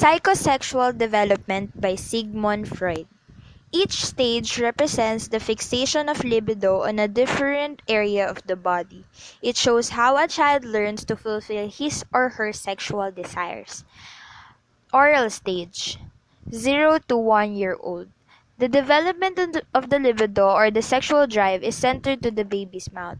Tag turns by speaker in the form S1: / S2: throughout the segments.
S1: Psychosexual Development by Sigmund Freud. Each stage represents the fixation of libido on a different area of the body. It shows how a child learns to fulfill his or her sexual desires. Oral stage 0 to 1 year old. The development of the libido or the sexual drive is centered to the baby's mouth.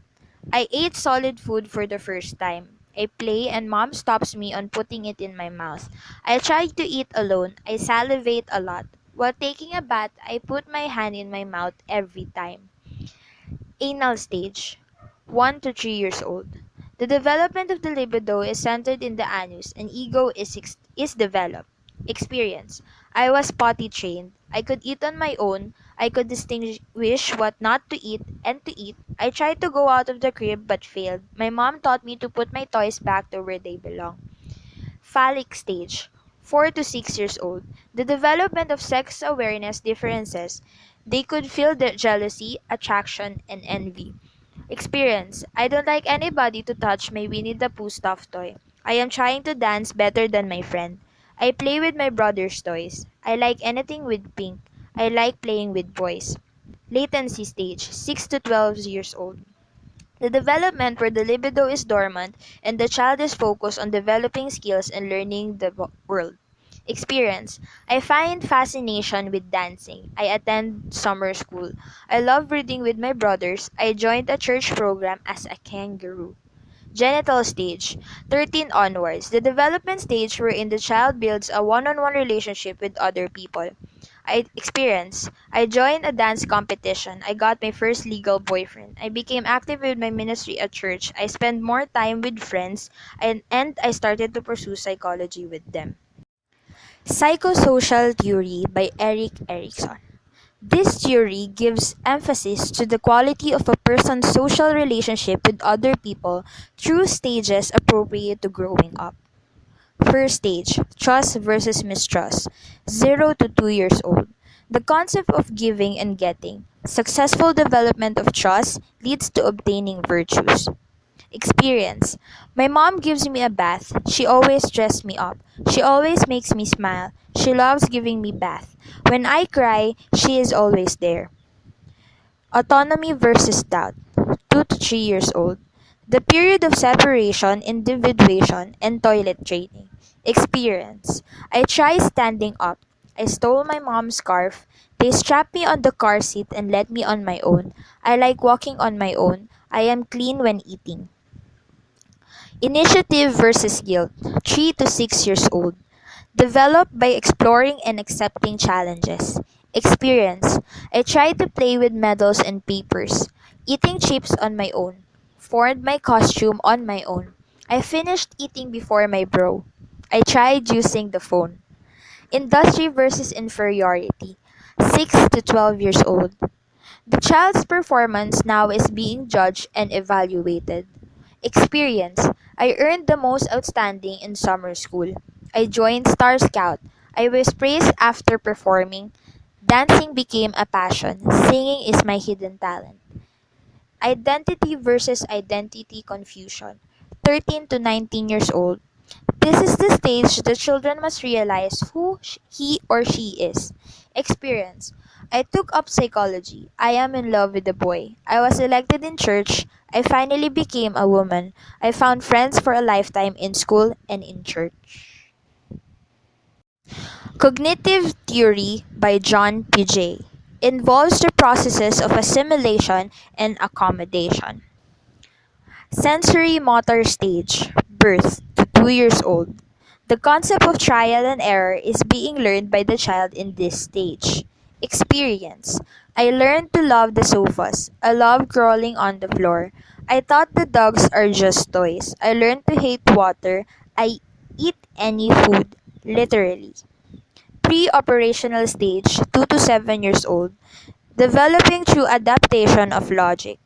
S1: I ate solid food for the first time. I play and mom stops me on putting it in my mouth. I try to eat alone. I salivate a lot. While taking a bath, I put my hand in my mouth every time. Anal stage 1 to 3 years old. The development of the libido is centered in the anus and ego is developed. Experience. I was potty trained. I could eat on my own. I could distinguish what not to eat and to eat. I tried to go out of the crib but failed. My mom taught me to put my toys back to where they belong. Phallic stage 4 to 6 years old. The development of sex awareness differences. They could feel the jealousy, attraction, and envy. Experience. I don't like anybody to touch my Winnie the Pooh stuffed toy. I am trying to dance better than my friend. I play with my brother's toys. I like anything with pink. I like playing with boys. Latency stage 6 to 12 years old. The development where the libido is dormant and the child is focused on developing skills and learning the world. Experience. I find fascination with dancing. I attend summer school. I love reading with my brothers. I joined a church program as a kangaroo. Genital stage 13 onwards. The development stage wherein the child builds a one-on-one relationship with other people. I joined a dance competition. I got my first legal boyfriend. I became active with my ministry at church. I spent more time with friends and I started to pursue psychology with them. Psychosocial Theory by Erik Erikson. This theory gives emphasis to the quality of a person's social relationship with other people through stages appropriate to growing up. First stage, trust versus mistrust, 0 to 2 years old. The concept of giving and getting. Successful development of trust leads to obtaining virtues. Experience. My mom gives me a bath. She always dresses me up. She always makes me smile. She loves giving me bath. When I cry, she is always there. Autonomy versus doubt. 2 to 3 years old. The period of separation, individuation, and toilet training. Experience. I try standing up. I stole my mom's scarf. They strapped me on the car seat and let me on my own. I like walking on my own. I am clean when eating. Initiative versus guilt. 3 to 6 years old. Developed by exploring and accepting challenges. Experience. I tried to play with medals and papers. Eating chips on my own. Formed my costume on my own. I finished eating before my bro. I tried using the phone. Industry versus inferiority. 6 to 12 years old. The child's performance now is being judged and evaluated. Experience. I earned the most outstanding in summer school. I joined Star Scout. I was praised after performing. Dancing became a passion. Singing is my hidden talent. Identity versus identity confusion. 13 to 19 years old. This is the stage the children must realize who he or she is. Experience. I took up psychology. I am in love with a boy. I was elected in church. I finally became a woman. I found friends for a lifetime in school and in church. Cognitive Theory by John Piaget involves the processes of assimilation and accommodation. Sensory motor stage, birth to 2 years old. The concept of trial and error is being learned by the child in this stage. Experience. I learned to love the sofas. I love crawling on the floor. I thought the dogs are just toys. I learned to hate water. I eat any food, literally. Pre-operational stage, 2 to 7 years old. Developing through adaptation of logic.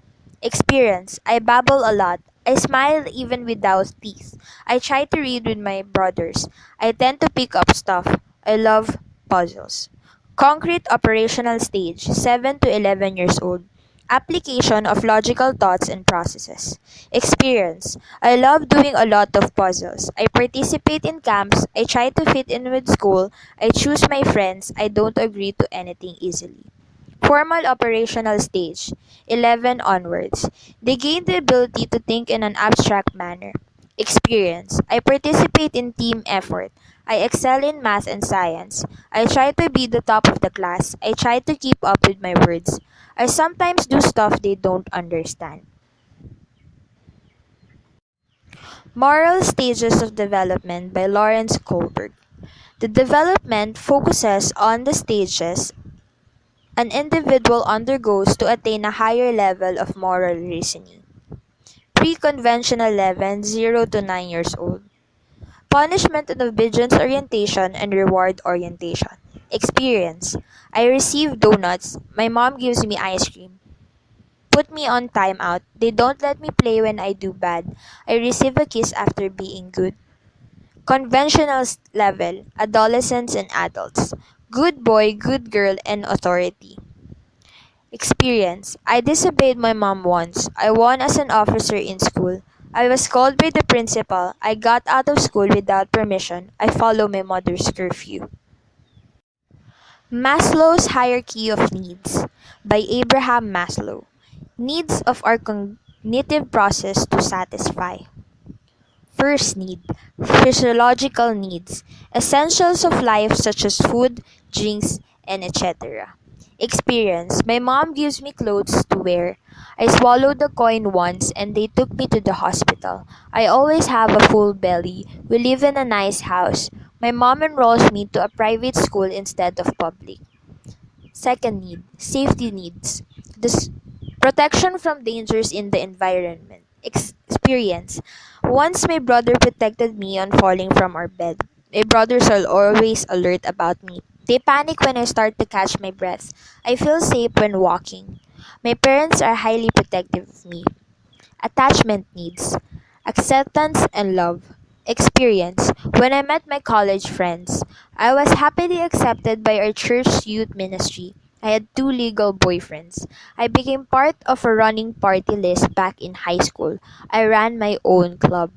S1: Experience. I babble a lot. I smile even without teeth. I try to read with my brothers. I tend to pick up stuff. I love puzzles. Concrete operational stage, 7 to 11 years old. Application of logical thoughts and processes. Experience. I love doing a lot of puzzles. I participate in camps. I try to fit in with school. I choose my friends. I don't agree to anything easily. Formal operational stage. 11 onwards. They gain the ability to think in an abstract manner. Experience. I participate in team effort. I excel in math and science. I try to be the top of the class. I try to keep up with my words. I sometimes do stuff they don't understand. Moral Stages of Development by Lawrence Kohlberg. The development focuses on the stages an individual undergoes to attain a higher level of moral reasoning. Pre-conventional level 0 to 9 years old. Punishment and obedience orientation and reward orientation. Experience. I receive donuts. My mom gives me ice cream. Put me on timeout. They don't let me play when I do bad. I receive a kiss after being good. Conventional level. Adolescents and adults. Good boy, good girl, and authority. Experience. I disobeyed my mom once. I won as an officer in school. I was called by the principal. I got out of school without permission. I follow my mother's curfew. Maslow's Hierarchy of Needs by Abraham Maslow. Needs of our cognitive process to satisfy. First need, physiological needs, essentials of life such as food, drinks, and etc. Experience, my mom gives me clothes to wear. I swallowed the coin once and they took me to the hospital. I always have a full belly. We live in a nice house. My mom enrolls me to a private school instead of public. Second need, safety needs. This protection from dangers in the environment. Experience. Once my brother protected me on falling from our bed. My brothers are always alert about me. They panic when I start to catch my breath. I feel safe when walking. My parents are highly protective of me. Attachment needs. Acceptance and love. Experience. When I met my college friends, I was happily accepted by our church youth ministry. I had two legal boyfriends. I became part of a running party list back in high school. I ran my own club.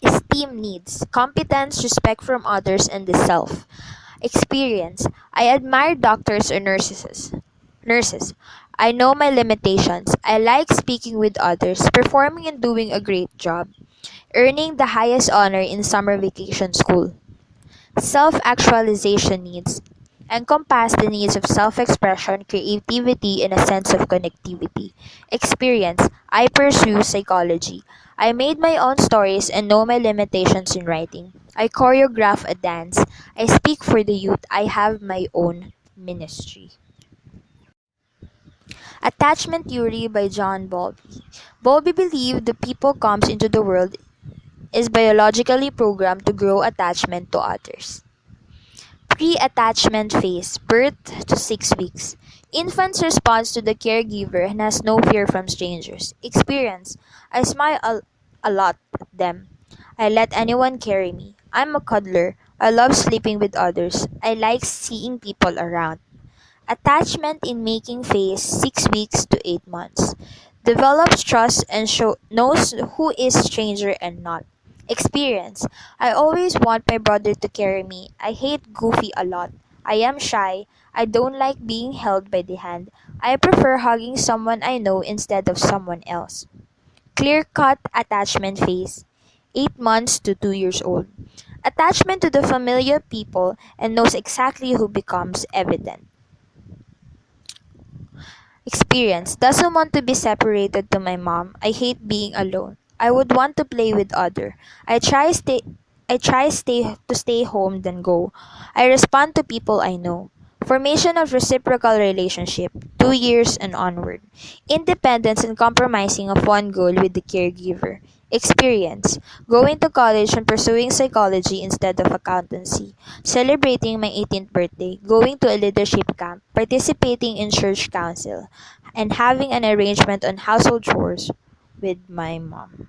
S1: Esteem needs. Competence, respect from others, and the self. Experience. I admire doctors or nurses. Nurses. I know my limitations. I like speaking with others, performing and doing a great job. Earning the highest honor in summer vacation school. Self-actualization needs encompass the needs of self-expression, creativity, and a sense of connectivity. Experience. I pursue psychology. I made my own stories and know my limitations in writing. I choreograph a dance. I speak for the youth. I have my own ministry. Attachment Theory by John Bowlby. Bowlby believed the people comes into the world is biologically programmed to grow attachment to others. Pre-attachment phase, birth to 6 weeks. Infant's response to the caregiver and has no fear from strangers. Experience. I smile a lot at them. I let anyone carry me. I'm a cuddler. I love sleeping with others. I like seeing people around. Attachment in making phase 6 weeks to 8 months. Develops trust and knows who is stranger and not. Experience. I always want my brother to carry me. I hate Goofy a lot. I am shy. I don't like being held by the hand. I prefer hugging someone I know instead of someone else. Clear-cut attachment phase. 8 months to 2 years old. Attachment to the familiar people and knows exactly who becomes evident. Experience. Doesn't want to be separated to my mom. I hate being alone. I would want to play with other. I try to stay home than go. I respond to people I know. Formation of reciprocal relationship, 2 years and onward. Independence and compromising of one goal with the caregiver. Experience. Going to college and pursuing psychology instead of accountancy. Celebrating my 18th birthday. Going to a leadership camp. Participating in church council. And having an arrangement on household chores with my mom.